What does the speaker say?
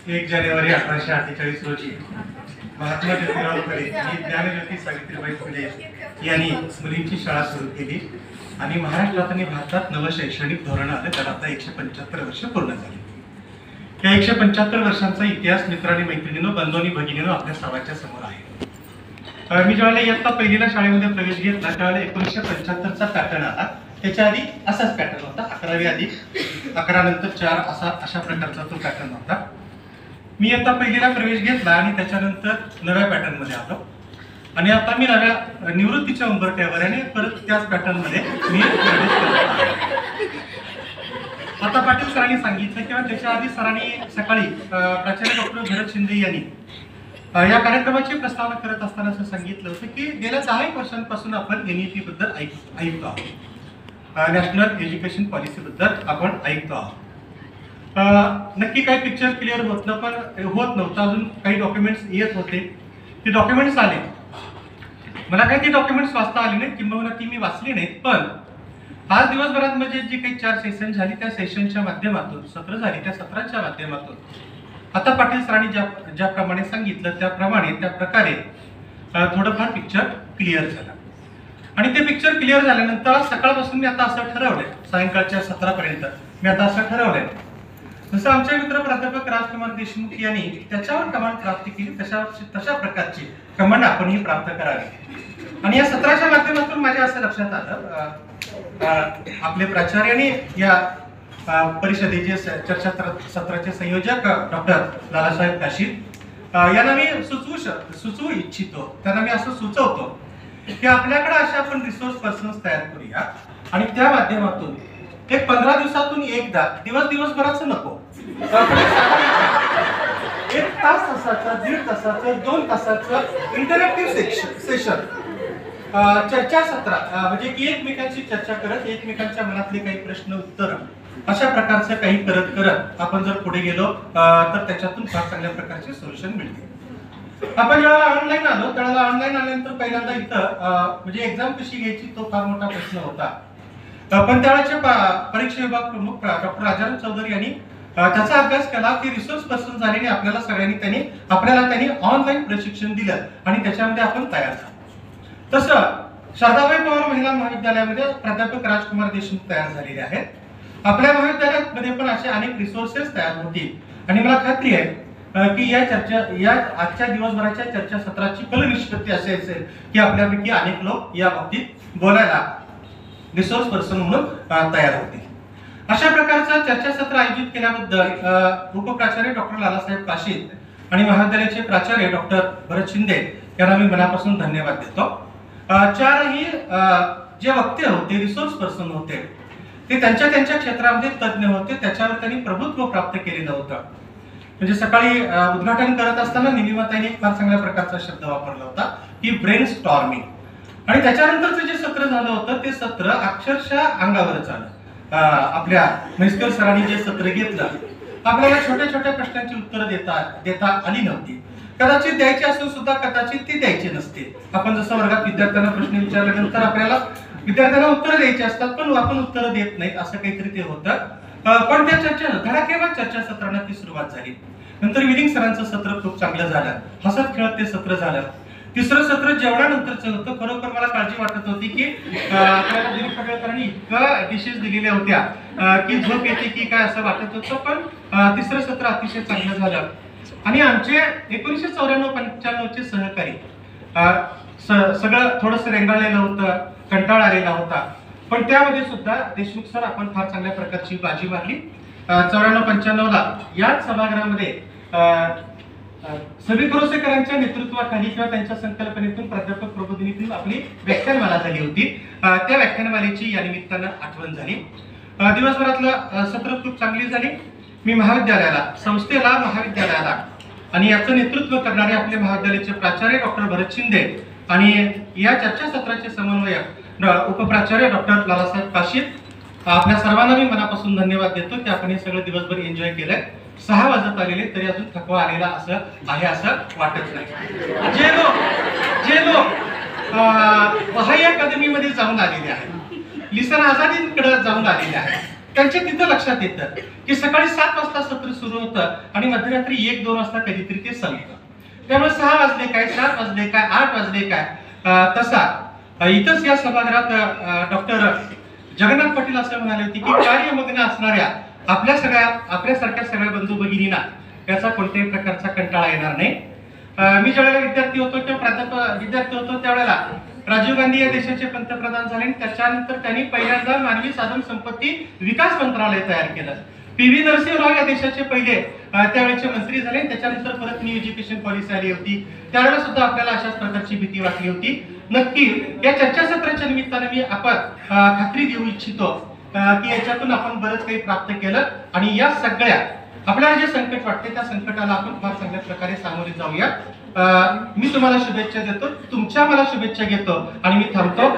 1 जानेवारी 1848 रोजी महात्मा ज्योतिराव फुले आणि ज्ञानज्योती सावित्रीबाई फुले यांनी मुलींची शाळा सुरू केली आणि महाराष्ट्रात आणि भारतात नवं शैक्षणिक धोरण आलं. त्याला आता 175 वर्ष पूर्ण झाली. या 175 वर्षांचा इतिहास मित्रांनी मैत्रिणींनो, बंधूंनी भगिनींनो आपल्या सर्वांच्या समोर आहे. मी ज्यावेळेला इयत्ता पहिलीला शाळेमध्ये प्रवेश घेतला त्यावेळेला 1975चा पॅटर्न आला. त्याच्या आधी असाच पॅटर्न होता. 11वी आधी 11 नंतर 4 अशा प्रकारचा तो पॅटर्न होता. मी इयत्ता पहिलीला प्रवेश घेतला आणि त्याच्यानंतर नव्या पॅटर्न मध्ये आलो आणि आता मी नव्या निवृत्तीच्या उंबरठ्यावर आणि परत त्याच पॅटर्न मध्ये मी प्रवेश करतो. आता पाटील सरांनी सांगितलं किंवा त्याच्या आधी सरांनी सकाळी प्राचार्य डॉक्टर भरत शिंदे यांनी या कार्यक्रमाची प्रस्तावना करत असताना असं सांगितलं होतं की गेल्या 10 वर्षांपासून आपण NEP बद्दल ऐकतो आहोत. नॅशनल एज्युकेशन पॉलिसी बद्दल आपण ऐकतो आहोत. नक्की काही पिक्चर क्लिअर होत नव्हतं. अजून काही डॉक्युमेंट्स येत होते. ते डॉक्युमेंट्स आले. मला काही ते डॉक्युमेंट्स वाचता आले नाहीत किंबहुना ती मी वाचली नाहीत. पण आज दिवसभरात म्हणजे जी काही 4 सेशन झाली त्या सेशनच्या माध्यमातून सत्र झाली त्या सत्राच्या माध्यमातून आता पाटील सरांनी ज्याप्रमाणे सांगितलं त्याप्रमाणे त्या प्रकारे थोडंफार पिक्चर क्लिअर झालं. आणि ते पिक्चर क्लिअर झाल्यानंतर सकाळपासून मी आता असं ठरवलंय, सायंकाळच्या सत्रापर्यंत मी आता असं ठरवलंय, जसं आमचे मित्र प्राध्यापक राजकुमार देशमुख यांनी त्याच्यावर कमांड प्राप्त केली तशा प्रकारची कमांड आपणही प्राप्त करावी. आणि या सत्राच्या माध्यमातून माझ्या असं लक्षात आलं, आपले प्राचार्यांनी या परिषदेचे चर्चा सत्राचे संयोजक डॉक्टर लालासाहेब काशीद यांना मी सुचवू इच्छितो, त्यांना मी असं सुचवतो की आपल्याकडे अशा आपण रिसोर्स पर्सन्स तयार करूया आणि त्या माध्यमातून एक 15 दिवसातून एकदा दिवसभराचं नको, 1 तासाचं 1.5 तासाचं 2 तासाचं इंटरॅक्टिव्ह सेशन चर्चा सत्र म्हणजे की एकमेकांची चर्चा करत एकमेकांच्या मनातले काही प्रश्न उत्तर अशा प्रकारचं काही करत आपण जर पुढे गेलो तर त्याच्यातून फार चांगल्या प्रकारचे सोल्युशन मिळते. आपण जेव्हा ऑनलाईन आलो त्यावेळेला ऑनलाईन आल्यानंतर पहिल्यांदा इथं म्हणजे एक्झाम कशी घ्यायची तो फार मोठा प्रश्न होता. पण त्यावेळेचे परीक्षा विभाग प्रमुख डॉक्टर राजाराम चौधरी यांनी त्याचा अभ्यास केला की रिसोर्स पर्सन झाल्याने आपल्याला त्यांनी ऑनलाईन प्रशिक्षण दिलं आणि त्याच्यामध्ये आपण तयार झालो. तसं शारदाबाई पवार महिला महाविद्यालयामध्ये प्राध्यापक राजकुमार देशमुख तयार झालेले आहेत. आपल्या महाविद्यालयामध्ये पण असे अनेक रिसोर्सेस तयार होतील आणि मला खात्री आहे की या आजच्या दिवसभराच्या चर्चा सत्राची फलनिष्पत्ती अशी असेल की आपल्यापैकी अनेक लोक या बाबतीत बोलायला रिसोर्स पर्सन म्हणून तयार होतील. अशा प्रकारचं चर्चासत्र आयोजित केल्याबद्दल उपप्राचार्य डॉक्टर लालासाहेब काशीद आणि महाविद्यालयाचे प्राचार्य डॉक्टर भरत शिंदे यांना मी मनापासून धन्यवाद देतो. 4ही जे वक्ते होते रिसोर्स पर्सन होते ते त्यांच्या क्षेत्रामध्ये तज्ञ होते. त्याच्यावर त्यांनी प्रभुत्व प्राप्त केलेलं होतं. म्हणजे सकाळी उद्घाटन करत असताना निलिमाताईंनी फार चांगल्या प्रकारचा शब्द वापरला होता की ब्रेन स्टॉर्मिंग. आणि त्याच्यानंतरचं जे सत्र झालं होतं ते सत्र अक्षरशः अंगावरच आलं. आपल्या म्हैसकर सरांनी जे सत्र घेतलं आपल्याला छोट्या छोट्या प्रश्नांची उत्तरं देता आली नव्हती. कदाचित द्यायची असून सुद्धा कदाचित ती द्यायची नसते. आपण जसं वर्गात विद्यार्थ्यांना प्रश्न विचारल्यानंतर आपल्याला विद्यार्थ्यांना उत्तरं द्यायची असतात पण आपण उत्तरं देत नाहीत असं काहीतरी ते होतं. पण त्या धडाकेबाज चर्चासत्रांना ती सुरुवात झाली. नंतर विलिंग सरांचं सत्र खूप चांगलं झालं. हसत खेळत ते सत्र झालं. तिसरं सत्र जेवणानंतरचं होतं. खरोखर मला काळजी वाटत होती की आपल्याला दिलीप पडळकरांनी इतकं डिशेस दिलेल्या होत्या की झोप येते की काय असं वाटत होतं. पण तिसरं सत्र अतिशय चांगलं झालं आणि आमचे 1994-95चे सहकारी सगळं थोडंसं रेंगाळलेलं होतं, कंटाळा आलेला होता. पण त्यामध्ये सुद्धा देशमुख सर आपण फार चांगल्या प्रकारची बाजी मारली. 94-95ला याच सभागृहामध्ये सभी कुरोसेकरांच्या नेतृत्वाखाली किंवा त्यांच्या संकल्पनेतून प्राध्यापक प्रबोधिनीतून आपली व्याख्यानमाला झाली होती. त्या व्याख्यानमालेची या निमित्तानं आठवण झाली. दिवसभरातलं सत्र खूप चांगली झाली. मी महाविद्यालयाला आणि याचं नेतृत्व करणारे आपले महाविद्यालयाचे प्राचार्य डॉक्टर भरत शिंदे आणि या चर्चासत्राचे समन्वयक उपप्राचार्य डॉक्टर लालासाहेब काशीद आपल्या सर्वांना मी मनापासून धन्यवाद देतो की आपण हे सगळं दिवसभर एन्जॉय केलंय. 6 वाजत आलेले तरी अजून थकवा आलेला असं वाटत नाही. जे लोक वहाई अकादमीमध्ये जाऊन आलेले आहेत, लिसन आझादींकडे जाऊन आलेले आहेत, त्यांच्या तिथं लक्षात येतं की सकाळी 7 वाजता सत्र सुरू होतं आणि मध्यरात्री 1-2 वाजता कधीतरी ते संपतं. त्यामुळे 6 वाजले काय, 7 वाजले काय, 8 वाजले काय, तसा इथंच या सभागृहात डॉक्टर जगन्नाथ पाटील असं म्हणाले होते की कार्यमग्न असणाऱ्या आपल्यासारख्या सगळ्या बंधू भगिनींना याचा कोणत्याही प्रकारचा कंटाळा येणार नाही. मी ज्यावेळेला विद्यार्थी होतो किंवा प्राध्यापक विद्यार्थी होतो त्यावेळेला राजीव गांधी या देशाचे पंतप्रधान झाले आणि त्याच्यानंतर त्यांनी पहिल्यांदा मानवी साधन संपत्ती विकास मंत्रालय तयार केलं. पी.व्ही. नरसिंहराव या देशाचे पहिले त्यावेळेचे मंत्री झाले. त्याच्यानंतर परत न्यू एज्युकेशन पॉलिसी आली होती. त्यावेळेला सुद्धा आपल्याला अशाच प्रकारची भीती वाटली होती. नक्की या चर्चासत्राच्या निमित्ताने मी आपण खात्री देऊ इच्छितो की याच्यातून आपण बरंच काही प्राप्त केलं आणि या सगळ्या आपल्याला जे संकट वाटते त्या संकटाला आपण फार चांगल्या प्रकारे सामोरे जाऊया. मी तुम्हाला शुभेच्छा देतो, तुमच्या मला शुभेच्छा घेतो आणि मी थांबतो.